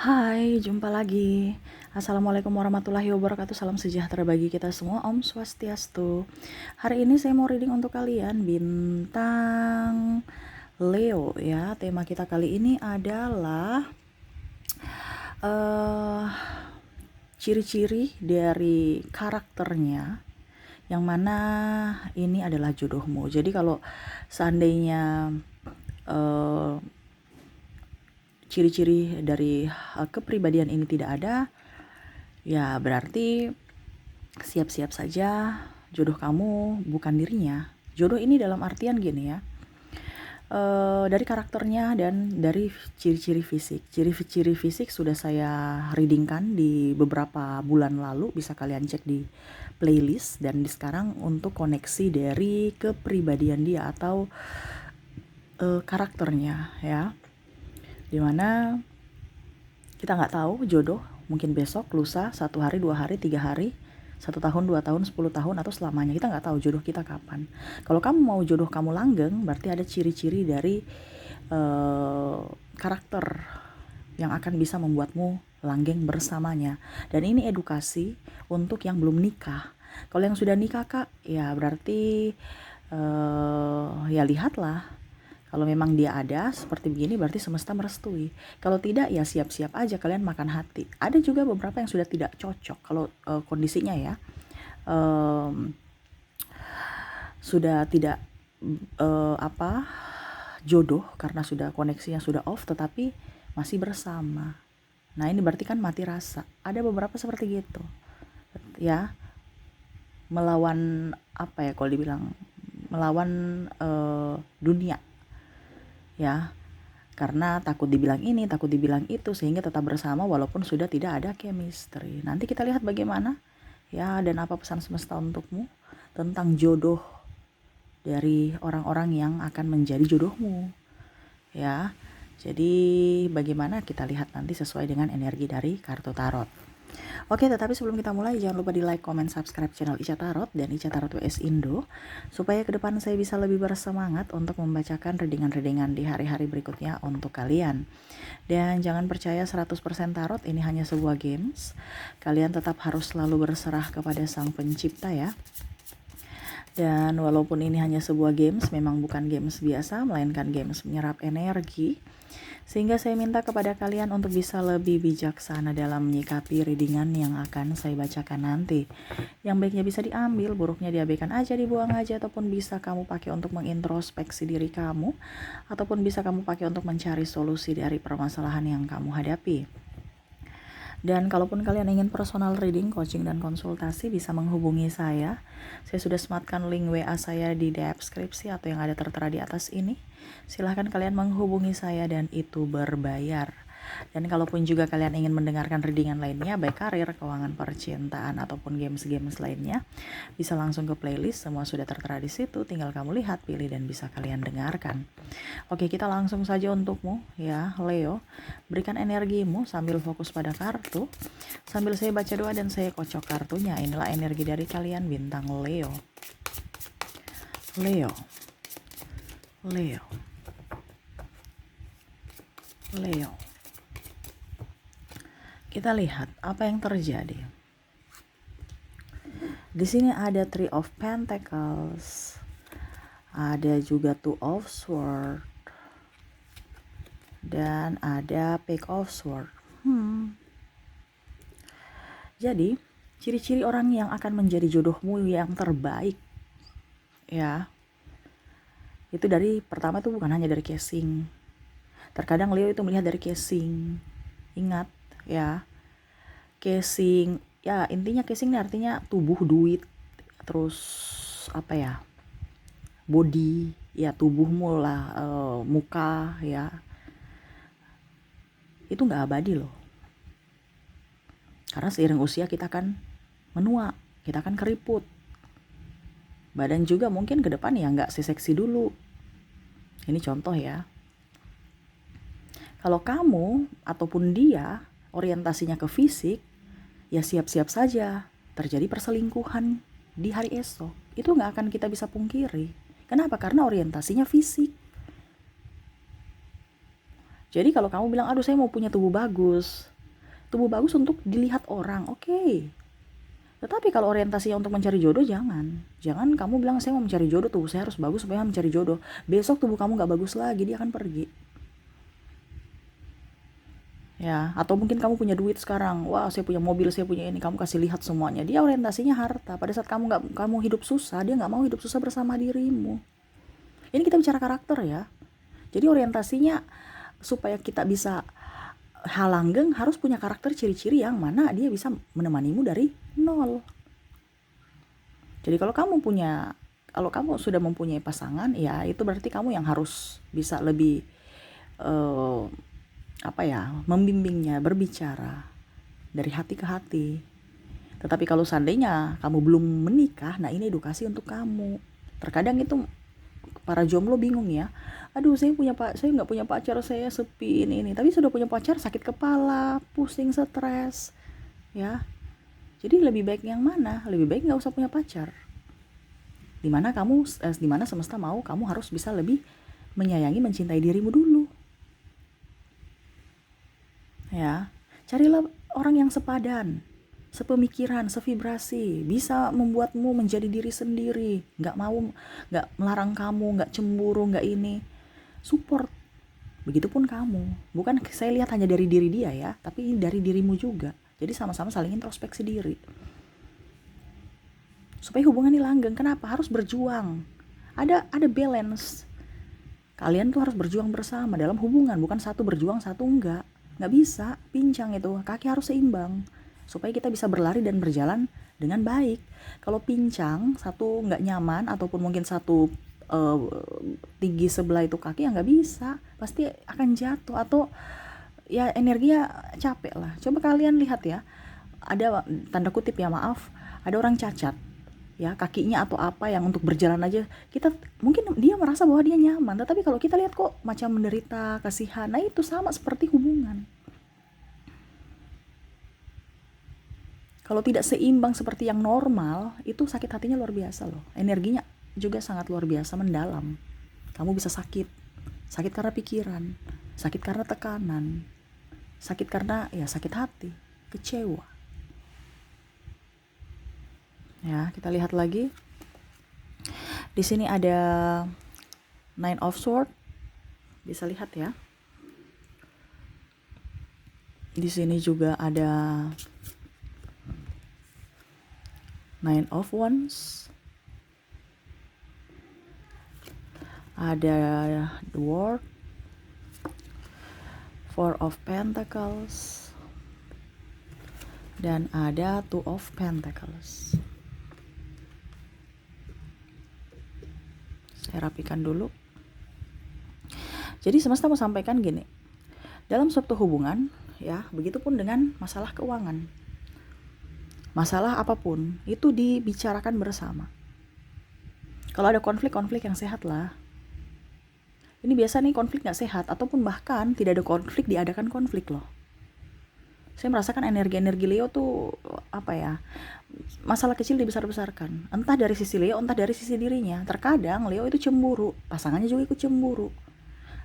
Hai, jumpa lagi. Assalamualaikum warahmatullahi wabarakatuh. Salam sejahtera bagi kita semua. Om Swastiastu. Hari ini saya mau reading untuk kalian bintang Leo ya. Tema kita kali ini adalah eh ciri-ciri dari karakternya, yang mana ini adalah jodohmu. Jadi kalau seandainya eh ciri-ciri dari kepribadian ini tidak ada, ya berarti siap-siap saja jodoh kamu bukan dirinya. Jodoh ini dalam artian gini ya, dari karakternya dan dari ciri-ciri fisik. Ciri-ciri fisik sudah saya readingkan di beberapa bulan lalu, bisa kalian cek di playlist. Dan sekarang untuk koneksi dari kepribadian dia atau karakternya ya, dimana kita nggak tahu jodoh mungkin besok, lusa, 1 hari, 2 hari, 3 hari, 1 tahun, 2 tahun, 10 tahun, atau selamanya. Kita nggak tahu jodoh kita kapan. Kalau kamu mau jodoh kamu langgeng, berarti ada ciri-ciri dari karakter yang akan bisa membuatmu langgeng bersamanya. Dan ini edukasi untuk yang belum nikah. Kalau yang sudah nikah kak, ya berarti ya lihatlah. Kalau memang dia ada seperti begini, berarti semesta merestui. Kalau tidak, ya siap-siap aja kalian makan hati. Ada juga beberapa yang sudah tidak cocok kalau kondisinya ya, sudah tidak jodoh karena sudah koneksinya sudah off, tetapi masih bersama. Nah ini berarti kan mati rasa. Ada beberapa seperti gitu ya, melawan apa ya, kalau dibilang melawan dunia ya, karena takut dibilang ini, takut dibilang itu, sehingga tetap bersama walaupun sudah tidak ada chemistry. Nanti kita lihat bagaimana ya, dan apa pesan semesta untukmu tentang jodoh dari orang-orang yang akan menjadi jodohmu ya. Jadi bagaimana, kita lihat nanti sesuai dengan energi dari kartu tarot. Oke, tetapi sebelum kita mulai, jangan lupa di like, comment, subscribe channel Ica Tarot dan Ica Tarot WS Indo, supaya ke depan saya bisa lebih bersemangat untuk membacakan readingan-readingan di hari-hari berikutnya untuk kalian. Dan jangan percaya 100% tarot ini hanya sebuah games. Kalian tetap harus selalu berserah kepada Sang Pencipta ya. Dan walaupun ini hanya sebuah games, memang bukan games biasa, melainkan games menyerap energi. Sehingga saya minta kepada kalian untuk bisa lebih bijaksana dalam menyikapi readingan yang akan saya bacakan nanti. Yang baiknya bisa diambil, buruknya diabaikan aja, dibuang aja, ataupun bisa kamu pakai untuk mengintrospeksi diri kamu, ataupun bisa kamu pakai untuk mencari solusi dari permasalahan yang kamu hadapi. Dan kalaupun kalian ingin personal reading, coaching, dan konsultasi, bisa menghubungi saya. Saya sudah sematkan link WA saya di deskripsi atau yang ada tertera di atas ini. Silahkan kalian menghubungi saya dan itu berbayar. Dan kalaupun juga kalian ingin mendengarkan readingan lainnya, baik karir, keuangan, percintaan, ataupun games-games lainnya, bisa langsung ke playlist, semua sudah tertera di situ. Tinggal kamu lihat, pilih, dan bisa kalian dengarkan. Oke, kita langsung saja untukmu ya Leo. Berikan energimu sambil fokus pada kartu, sambil saya baca doa dan saya kocok kartunya. Inilah energi dari kalian bintang Leo. Leo, Leo, Leo. Kita lihat apa yang terjadi. Di sini ada Three of Pentacles, ada juga Two of Swords, dan ada Page of Swords. Jadi ciri-ciri orang yang akan menjadi jodohmu yang terbaik ya, itu dari pertama tuh bukan hanya dari casing. Terkadang Leo itu melihat dari casing. Ingat ya, casing ya, intinya casing ini artinya tubuh, duit, terus apa ya, body ya, tubuhmu lah, muka ya, itu nggak abadi loh. Karena seiring usia kita kan menua, kita kan keriput, badan juga mungkin ke depan ya nggak seseksi dulu. Ini contoh ya. Kalau kamu ataupun dia orientasinya ke fisik, ya siap-siap saja terjadi perselingkuhan di hari esok. Itu nggak akan kita bisa pungkiri. Kenapa? Karena orientasinya fisik. Jadi kalau kamu bilang, aduh saya mau punya tubuh bagus, Tubuh bagus untuk dilihat orang, oke. Tetapi kalau orientasinya untuk mencari jodoh, jangan kamu bilang saya mau mencari jodoh, tubuh saya harus bagus supaya mencari jodoh. Besok tubuh kamu gak bagus lagi, dia akan pergi. Ya, atau mungkin kamu punya duit sekarang, wah saya punya mobil, saya punya ini, kamu kasih lihat semuanya, dia orientasinya harta. Pada saat kamu hidup susah, dia nggak mau hidup susah bersama dirimu. Ini kita bicara karakter ya. Jadi orientasinya supaya kita bisa halanggeng harus punya karakter ciri-ciri yang mana dia bisa menemanimu dari nol. Jadi kalau kamu sudah mempunyai pasangan, ya itu berarti kamu yang harus bisa lebih membimbingnya, berbicara dari hati ke hati. Tetapi kalau seandainya kamu belum menikah, nah ini edukasi untuk kamu. Terkadang itu para jomblo bingung ya. Aduh, saya nggak punya pacar, saya sepi ini. Tapi sudah punya pacar, sakit kepala, pusing, stres, ya. Jadi lebih baik yang mana? Lebih baik nggak usah punya pacar. Dimana semesta mau kamu harus bisa lebih menyayangi, mencintai dirimu dulu. Ya, carilah orang yang sepadan, sepemikiran, sevibrasi, bisa membuatmu menjadi diri sendiri, nggak melarang kamu, nggak cemburu, nggak ini, support. Begitupun kamu, bukan saya lihat hanya dari diri dia ya, tapi dari dirimu juga. Jadi sama-sama saling introspeksi diri. Supaya hubungan ini langgeng, kenapa? Harus berjuang. Ada balance. Kalian tuh harus berjuang bersama dalam hubungan, bukan satu berjuang, satu enggak. Nggak bisa, pincang itu, kaki harus seimbang supaya kita bisa berlari dan berjalan dengan baik. Kalau pincang, satu nggak nyaman ataupun mungkin satu tinggi sebelah itu kaki, ya nggak bisa, pasti akan jatuh atau ya energinya capek lah. Coba kalian lihat ya, ada tanda kutip ya, maaf, ada orang cacat ya, kakinya atau apa yang untuk berjalan aja mungkin dia merasa bahwa dia nyaman, tetapi kalau kita lihat kok macam menderita, kasihan. Nah itu sama seperti hubungan. Kalau tidak seimbang seperti yang normal, itu sakit hatinya luar biasa loh, energinya juga sangat luar biasa, mendalam. Kamu bisa sakit karena pikiran, sakit karena tekanan, sakit karena ya sakit hati, kecewa. Ya, kita lihat lagi. Di sini ada Nine of Swords. Bisa lihat ya. Di sini juga ada Nine of Wands. Ada The World. Four of Pentacles. Dan ada Two of Pentacles. Saya rapikan dulu. Jadi semesta mau sampaikan gini, dalam suatu hubungan ya, begitupun dengan masalah keuangan, masalah apapun itu dibicarakan bersama. Kalau ada konflik yang sehat lah. Ini biasa nih konflik gak sehat, ataupun bahkan tidak ada konflik, diadakan konflik loh. Saya merasakan energi-energi Leo tuh masalah kecil dibesar-besarkan, entah dari sisi Leo, entah dari sisi dirinya. Terkadang Leo itu cemburu, pasangannya juga ikut cemburu,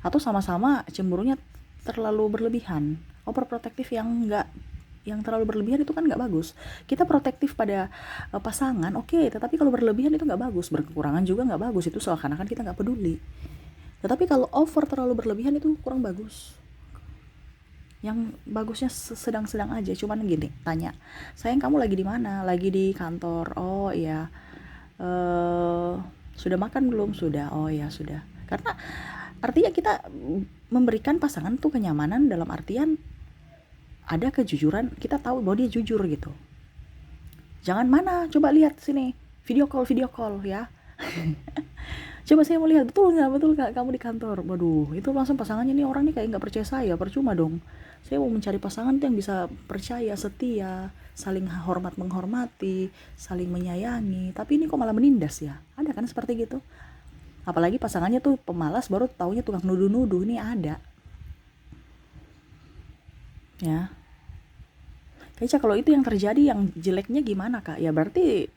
atau sama-sama cemburunya terlalu berlebihan. Overprotective yang terlalu berlebihan itu kan nggak bagus. Kita protektif pada pasangan, oke, tetapi kalau berlebihan itu nggak bagus, berkekurangan juga nggak bagus, itu seakan-akan kita nggak peduli. Tetapi kalau terlalu berlebihan itu kurang bagus. Yang bagusnya sedang-sedang aja, cuman gini, tanya, sayang kamu lagi di mana? Lagi di kantor. Oh iya. Sudah makan belum? Sudah. Oh ya sudah. Karena artinya kita memberikan pasangan tuh kenyamanan, dalam artian ada kejujuran, kita tahu bahwa dia jujur gitu. Jangan mana, coba lihat sini, video call ya. Coba saya mau lihat, betul nggak kamu di kantor. Waduh, itu langsung pasangannya, nih orang nih kayak nggak percaya saya, percuma dong. Saya mau mencari pasangan yang bisa percaya, setia, saling hormat menghormati, saling menyayangi. Tapi ini kok malah menindas ya? Ada kan seperti gitu? Apalagi pasangannya tuh pemalas, baru taunya tukang nuduh-nuduh, ini ada. Ya. Kayaknya kalau itu yang terjadi, yang jeleknya gimana Kak? Ya berarti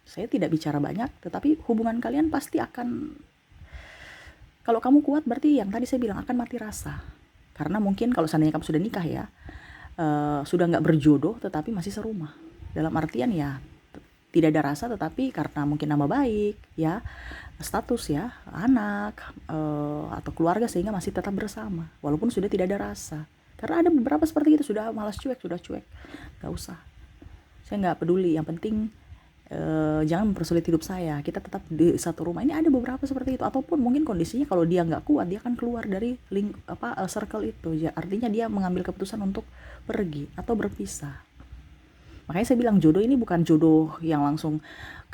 saya tidak bicara banyak, tetapi hubungan kalian pasti akan, kalau kamu kuat berarti yang tadi saya bilang akan mati rasa. Karena mungkin kalau seandainya kamu sudah nikah ya, sudah nggak berjodoh tetapi masih serumah. Dalam artian ya tidak ada rasa, tetapi karena mungkin nama baik ya, status ya, anak atau keluarga, sehingga masih tetap bersama walaupun sudah tidak ada rasa. Karena ada beberapa seperti itu, sudah malas cuek, sudah cuek, nggak usah, saya nggak peduli, yang penting jangan mempersulit hidup saya, kita tetap di satu rumah. Ini ada beberapa seperti itu, ataupun mungkin kondisinya kalau dia nggak kuat, dia akan keluar dari circle itu ya, artinya dia mengambil keputusan untuk pergi atau berpisah. Makanya saya bilang jodoh ini bukan jodoh yang langsung,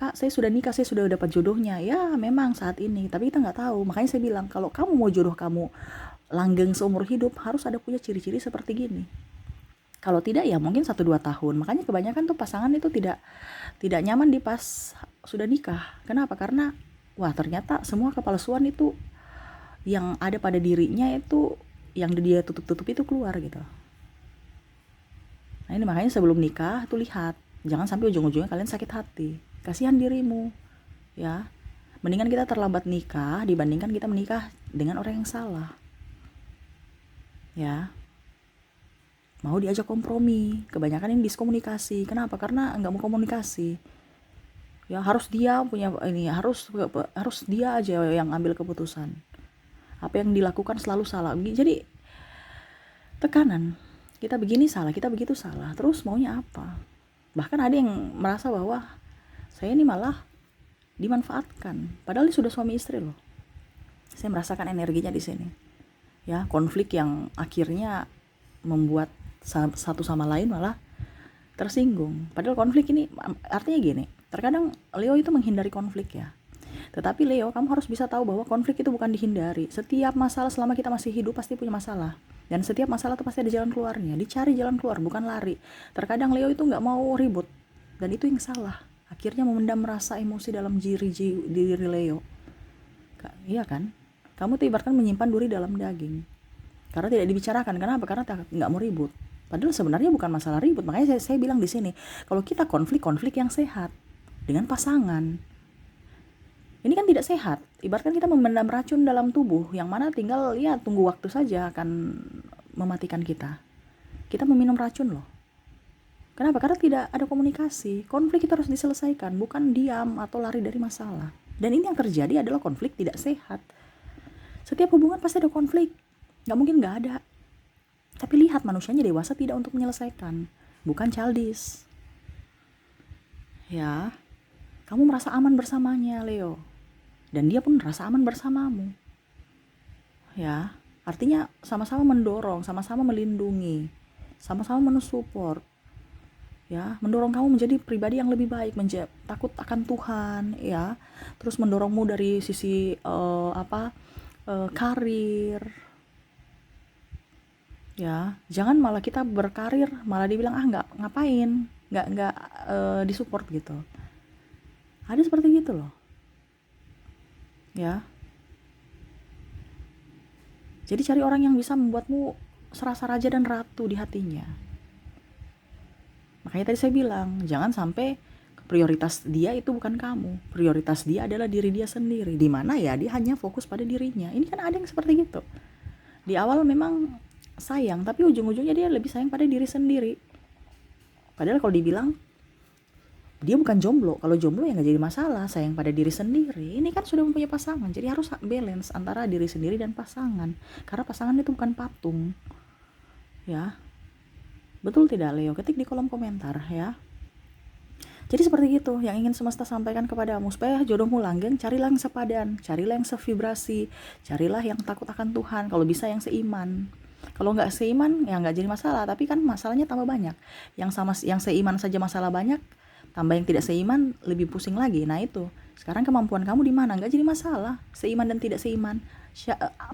Kak saya sudah nikah, saya sudah dapat jodohnya, ya memang saat ini, tapi kita nggak tahu. Makanya saya bilang kalau kamu mau jodoh kamu langgeng seumur hidup, harus ada punya ciri-ciri seperti gini. Kalau tidak ya mungkin 1-2 tahun. Makanya kebanyakan tuh pasangan itu tidak nyaman di pas sudah nikah. Kenapa? Karena wah ternyata semua kepalsuan itu yang ada pada dirinya itu, yang dia tutup-tutup itu keluar gitu. Nah ini makanya sebelum nikah tuh lihat, jangan sampai ujung-ujungnya kalian sakit hati. Kasihan dirimu ya. Mendingan kita terlambat nikah dibandingkan kita menikah dengan orang yang salah ya. Mau diajak kompromi, kebanyakan ini diskomunikasi. Kenapa? Karena nggak mau komunikasi ya, harus dia punya ini, harus dia aja yang ambil keputusan, apa yang dilakukan selalu salah. Jadi tekanan, kita begini salah, kita begitu salah, terus maunya apa? Bahkan ada yang merasa bahwa saya ini malah dimanfaatkan, padahal ini sudah suami istri loh. Saya merasakan energinya di sini ya, konflik yang akhirnya membuat satu sama lain malah tersinggung. Padahal konflik ini artinya gini, terkadang Leo itu menghindari konflik ya, tetapi Leo, kamu harus bisa tahu bahwa konflik itu bukan dihindari. Setiap masalah selama kita masih hidup pasti punya masalah, dan setiap masalah itu pasti ada jalan keluarnya. Dicari jalan keluar, bukan lari. Terkadang Leo itu nggak mau ribut, dan itu yang salah, akhirnya memendam rasa emosi dalam diri Leo. Iya kan? Kamu tuh ibaratkan menyimpan duri dalam daging karena tidak dibicarakan. Kenapa? Karena nggak mau ribut. Padahal sebenarnya bukan masalah ribut. Makanya saya bilang di sini, kalau kita konflik yang sehat dengan pasangan, ini kan tidak sehat. Ibaratkan kita memendam racun dalam tubuh, yang mana tinggal ya tunggu waktu saja akan mematikan kita. Kita meminum racun loh. Kenapa? Karena tidak ada komunikasi. Konflik itu harus diselesaikan, bukan diam atau lari dari masalah. Dan ini yang terjadi adalah konflik tidak sehat. Setiap hubungan pasti ada konflik, nggak mungkin nggak ada. Tapi lihat, manusianya dewasa tidak untuk menyelesaikan, bukan childish ya. Kamu merasa aman bersamanya Leo, dan dia pun merasa aman bersamamu ya. Artinya sama-sama mendorong, sama-sama melindungi, sama-sama mensupport ya, mendorong kamu menjadi pribadi yang lebih baik, takut akan Tuhan ya, terus mendorongmu dari sisi karir ya. Jangan malah kita berkarir malah dibilang nggak ngapain, nggak disupport gitu. Ada seperti gitu loh ya. Jadi cari orang yang bisa membuatmu serasa raja dan ratu di hatinya. Makanya tadi saya bilang, jangan sampai prioritas dia itu bukan kamu, prioritas dia adalah diri dia sendiri, di mana ya dia hanya fokus pada dirinya. Ini kan ada yang seperti gitu. Di awal memang sayang, tapi ujung-ujungnya dia lebih sayang pada diri sendiri. Padahal kalau dibilang dia bukan jomblo, kalau jomblo ya nggak jadi masalah, sayang pada diri sendiri. Ini kan sudah mempunyai pasangan, jadi harus balance antara diri sendiri dan pasangan, karena pasangan itu bukan patung ya. Betul tidak Leo? Ketik di kolom komentar ya. Jadi seperti itu yang ingin semesta sampaikan kepadamu. Supaya jodohmu langgeng, carilah yang sepadan, carilah yang sevibrasi, carilah yang takut akan Tuhan, kalau bisa yang seiman. Kalau nggak seiman ya nggak jadi masalah, tapi kan masalahnya tambah banyak. Yang seiman saja masalah banyak, tambah yang tidak seiman lebih pusing lagi. Nah itu, sekarang kemampuan kamu di mana? Nggak jadi masalah, seiman dan tidak seiman.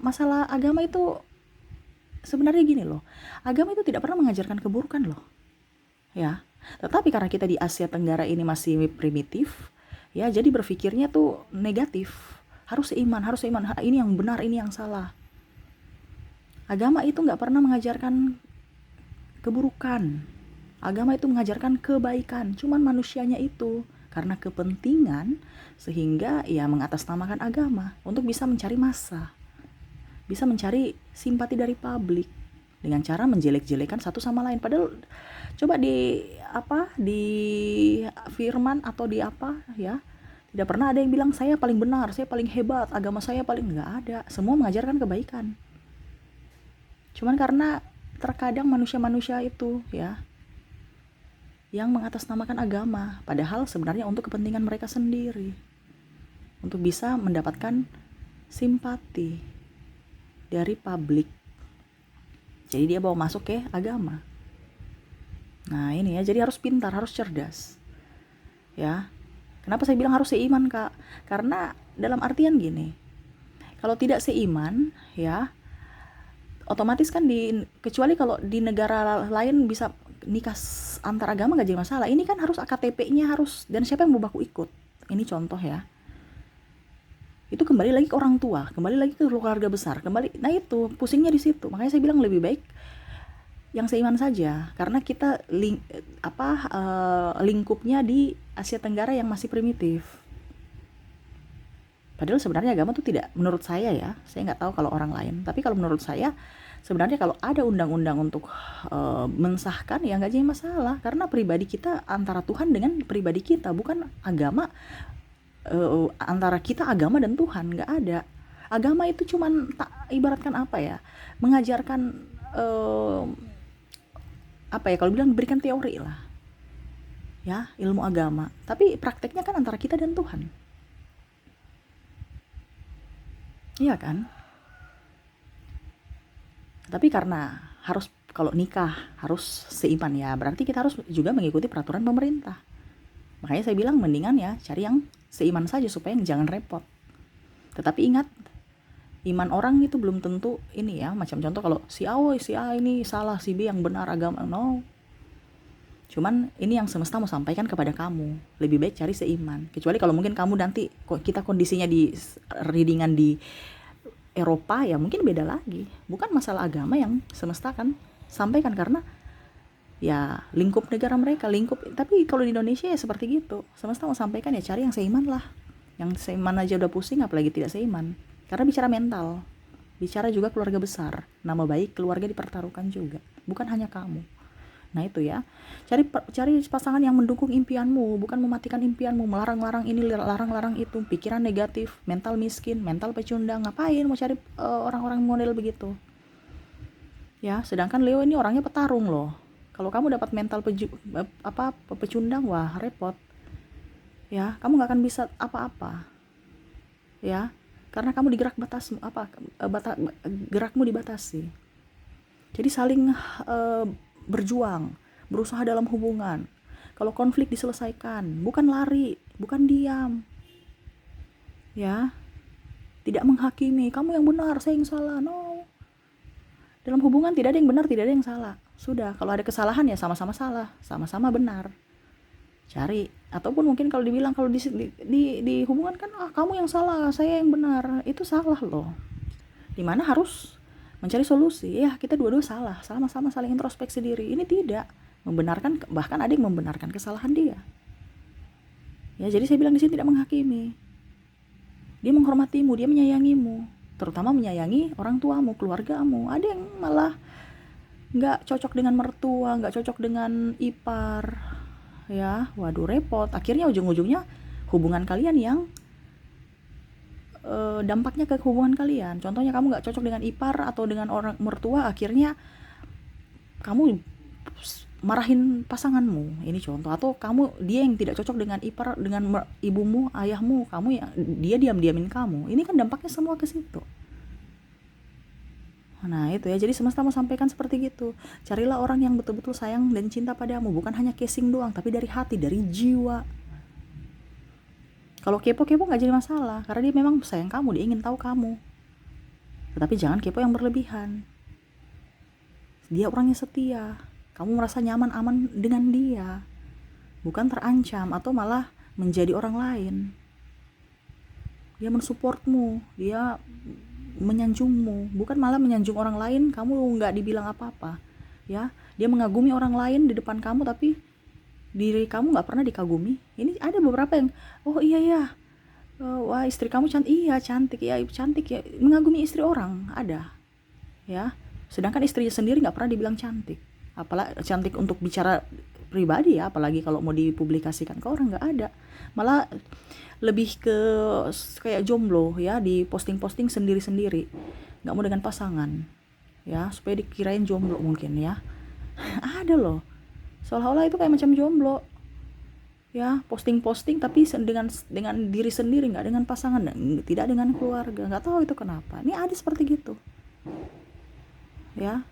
Masalah agama itu sebenarnya gini loh, agama itu tidak pernah mengajarkan keburukan loh ya. Tetapi karena kita di Asia Tenggara ini masih primitif ya, jadi berpikirnya tuh negatif, harus seiman, ini yang benar, ini yang salah. Agama itu nggak pernah mengajarkan keburukan, agama itu mengajarkan kebaikan. Cuman manusianya itu karena kepentingan sehingga ya mengatasnamakan agama untuk bisa mencari massa, bisa mencari simpati dari publik dengan cara menjelek-jelekan satu sama lain. Padahal coba di firman atau di apa ya, tidak pernah ada yang bilang saya paling benar, saya paling hebat, agama saya paling, nggak ada. Semua mengajarkan kebaikan. Cuman karena terkadang manusia-manusia itu ya yang mengatasnamakan agama, padahal sebenarnya untuk kepentingan mereka sendiri, untuk bisa mendapatkan simpati dari publik. Jadi dia bawa masuk ke agama. Nah ini ya, jadi harus pintar, harus cerdas ya. Kenapa saya bilang harus seiman, Kak? Karena dalam artian gini, kalau tidak seiman ya, otomatis kan kecuali kalau di negara lain bisa nikah antar agama gak jadi masalah. Ini kan harus KTP-nya harus, dan siapa yang mau baku ikut. Ini contoh ya. Itu kembali lagi ke orang tua, kembali lagi ke keluarga besar, nah itu pusingnya di situ. Makanya saya bilang lebih baik yang seiman saja, karena kita lingkupnya di Asia Tenggara yang masih primitif. Padahal sebenarnya agama itu tidak, menurut saya ya, saya nggak tahu kalau orang lain, tapi kalau menurut saya sebenarnya kalau ada undang-undang untuk mensahkan ya nggak jadi masalah, karena pribadi kita antara Tuhan dengan pribadi kita, bukan agama antara kita agama dan Tuhan. Nggak ada. Agama itu cuman ibaratkan apa ya, mengajarkan apa ya, kalau bilang berikan teori lah ya, ilmu agama, tapi prakteknya kan antara kita dan Tuhan, iya kan? Tapi karena harus, kalau nikah harus seiman ya, berarti kita harus juga mengikuti peraturan pemerintah. Makanya saya bilang mendingan ya cari yang seiman saja supaya jangan repot. Tetapi ingat, iman orang itu belum tentu ini ya, macam contoh kalau si A ini salah, si B yang benar agama, no. Cuman ini yang semesta mau sampaikan kepada kamu, lebih baik cari seiman. Kecuali kalau mungkin kamu nanti kita kondisinya di readingan di Eropa ya mungkin beda lagi. Bukan masalah agama yang semesta kan sampaikan, karena ya lingkup negara mereka, tapi kalau di Indonesia ya seperti gitu, semesta mau sampaikan ya cari yang seiman lah. Yang seiman aja udah pusing, apalagi tidak seiman. Karena bicara mental, bicara juga keluarga besar, nama baik keluarga dipertaruhkan juga, bukan hanya kamu. Nah itu ya, cari pasangan yang mendukung impianmu, bukan mematikan impianmu, melarang-larang ini, larang-larang itu, pikiran negatif, mental miskin, mental pecundang. Ngapain mau cari orang-orang model begitu ya? Sedangkan Leo ini orangnya petarung loh. Kalau kamu dapat mental pecundang, wah repot ya, kamu nggak akan bisa apa-apa ya, karena kamu digerak gerakmu dibatasi. Jadi saling berjuang, berusaha dalam hubungan. Kalau konflik diselesaikan, bukan lari, bukan diam ya, tidak menghakimi kamu yang benar, saya yang salah, no. Dalam hubungan tidak ada yang benar, tidak ada yang salah. Sudah, kalau ada kesalahan ya sama-sama salah, sama-sama benar. Cari, ataupun mungkin kalau dibilang kalau di hubungan kan kamu yang salah, saya yang benar, itu salah loh. Dimana harus mencari solusi. Ya, kita dua-dua salah, sama-sama saling introspeksi diri. Ini tidak membenarkan, bahkan ada yang membenarkan kesalahan dia. Ya, jadi saya bilang di sini tidak menghakimi. Dia menghormatimu, dia menyayangimu, terutama menyayangi orang tuamu, keluargamu. Ada yang malah nggak cocok dengan mertua, nggak cocok dengan ipar ya, waduh repot. Akhirnya ujung-ujungnya hubungan kalian yang dampaknya ke hubungan kalian. Contohnya kamu nggak cocok dengan ipar atau dengan orang mertua, akhirnya kamu marahin pasanganmu, ini contoh. Atau dia yang tidak cocok dengan ipar, dengan ibumu, ayahmu, kamu ya, dia diam-diamin kamu. Ini kan dampaknya semua ke situ. Nah itu ya, jadi semesta mau sampaikan seperti gitu. Carilah orang yang betul-betul sayang dan cinta padamu, bukan hanya casing doang, tapi dari hati, dari jiwa. Kalau kepo-kepo gak jadi masalah, karena dia memang sayang kamu, dia ingin tahu kamu. Tetapi jangan kepo yang berlebihan. Dia orangnya setia, kamu merasa nyaman, aman dengan dia, bukan terancam atau malah menjadi orang lain. Dia mensupportmu, dia menyanjungmu, bukan malah menyanjung orang lain, kamu nggak dibilang apa-apa ya. Dia mengagumi orang lain di depan kamu, tapi diri kamu nggak pernah dikagumi. Ini ada beberapa yang, oh iya ya, wah istri kamu cantik, iya cantik ya, mengagumi istri orang ada ya. Sedangkan istrinya sendiri nggak pernah dibilang cantik. Apalagi cantik untuk bicara pribadi ya, apalagi kalau mau dipublikasikan ke orang, nggak ada. Malah lebih ke kayak jomblo ya, di posting-posting sendiri-sendiri, nggak mau dengan pasangan ya, supaya dikirain jomblo mungkin ya. Ada loh, seolah-olah itu kayak macam jomblo ya, posting-posting tapi dengan diri sendiri, nggak dengan pasangan, tidak dengan keluarga, nggak tahu itu kenapa. Ini ada seperti gitu ya,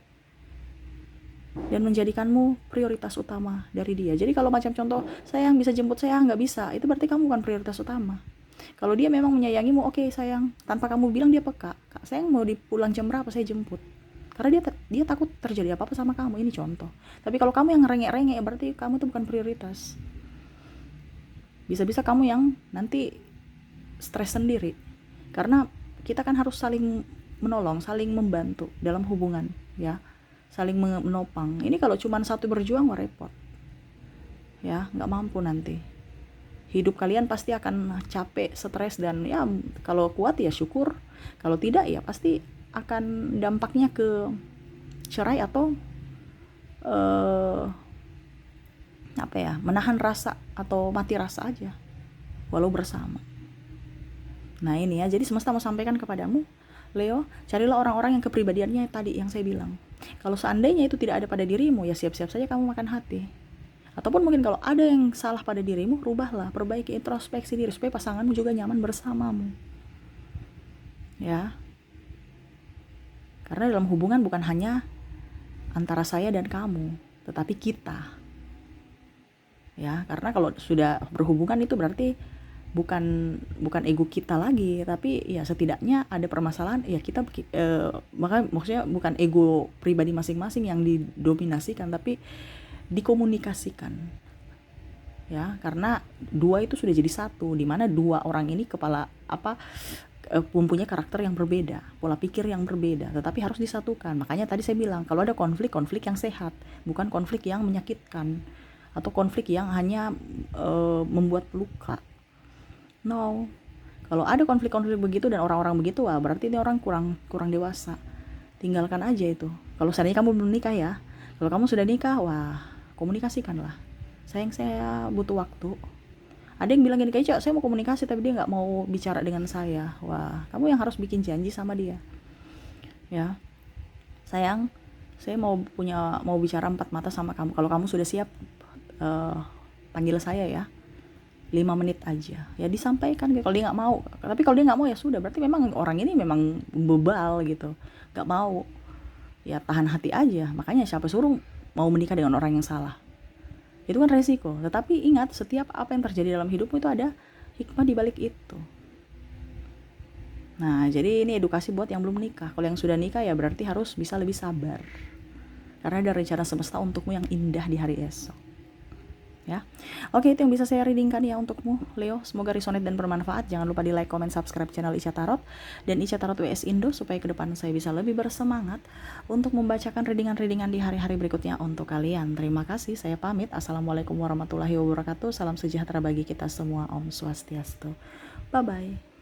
dan menjadikanmu prioritas utama dari dia. Jadi kalau macam contoh, sayang bisa jemput saya, nggak bisa, itu berarti kamu bukan prioritas utama. Kalau dia memang menyayangimu, oke sayang, tanpa kamu bilang dia peka, Kak, sayang mau dipulang jam berapa, saya jemput. Karena dia takut terjadi apa-apa sama kamu, ini contoh. Tapi kalau kamu yang ngerengek-rengek, berarti kamu tuh bukan prioritas. Bisa-bisa kamu yang nanti stres sendiri. Karena kita kan harus saling menolong, saling membantu dalam hubungan ya, saling menopang. Ini kalau cuma satu berjuang, wah repot ya, nggak mampu nanti. Hidup kalian pasti akan capek, stres, dan ya kalau kuat ya syukur, kalau tidak ya pasti akan dampaknya ke cerai atau menahan rasa atau mati rasa aja walau bersama. Nah ini ya, jadi semesta mau sampaikan kepadamu, Leo, carilah orang-orang yang kepribadiannya tadi yang saya bilang. Kalau seandainya itu tidak ada pada dirimu, ya siap-siap saja kamu makan hati. Ataupun mungkin kalau ada yang salah pada dirimu, rubahlah, perbaiki, introspeksi diri supaya pasanganmu juga nyaman bersamamu ya. Karena dalam hubungan bukan hanya antara saya dan kamu, tetapi kita ya. Karena kalau sudah berhubungan itu berarti bukan ego kita lagi, tapi ya setidaknya ada permasalahan ya kita maka maksudnya bukan ego pribadi masing-masing yang didominasikan, tapi dikomunikasikan ya. Karena dua itu sudah jadi satu, dimana dua orang ini mempunyai karakter yang berbeda, pola pikir yang berbeda, tetapi harus disatukan. Makanya tadi saya bilang kalau ada konflik yang sehat, bukan konflik yang menyakitkan atau konflik yang hanya membuat luka. No, kalau ada konflik-konflik begitu dan orang-orang begitu, wah berarti ini orang kurang dewasa. Tinggalkan aja itu. Kalau seandainya kamu belum nikah ya, kalau kamu sudah nikah, wah komunikasikanlah. Sayang, saya butuh waktu. Ada yang bilang gini, kayak Cak, saya mau komunikasi tapi dia nggak mau bicara dengan saya. Wah, kamu yang harus bikin janji sama dia. Ya, sayang, saya mau bicara 4 mata sama kamu. Kalau kamu sudah siap, panggil saya ya. 5 menit aja ya, disampaikan. Kalau dia nggak mau, tapi kalau dia nggak mau ya sudah, berarti memang orang ini memang bebal gitu, nggak mau ya, tahan hati aja. Makanya siapa suruh mau menikah dengan orang yang salah, itu kan resiko. Tetapi ingat, setiap apa yang terjadi dalam hidupmu itu ada hikmah di balik itu. Nah jadi ini edukasi buat yang belum nikah. Kalau yang sudah nikah ya berarti harus bisa lebih sabar, karena ada rencana semesta untukmu yang indah di hari esok ya. Oke, itu yang bisa saya readingkan ya untukmu, Leo. Semoga resonate dan bermanfaat. Jangan lupa di like, comment, subscribe channel Ica Tarot dan Ica Tarot WS Indo supaya ke depan saya bisa lebih bersemangat untuk membacakan readingan-readingan di hari-hari berikutnya untuk kalian. Terima kasih, saya pamit. Assalamualaikum warahmatullahi wabarakatuh. Salam sejahtera bagi kita semua. Om Swastiastu. Bye bye.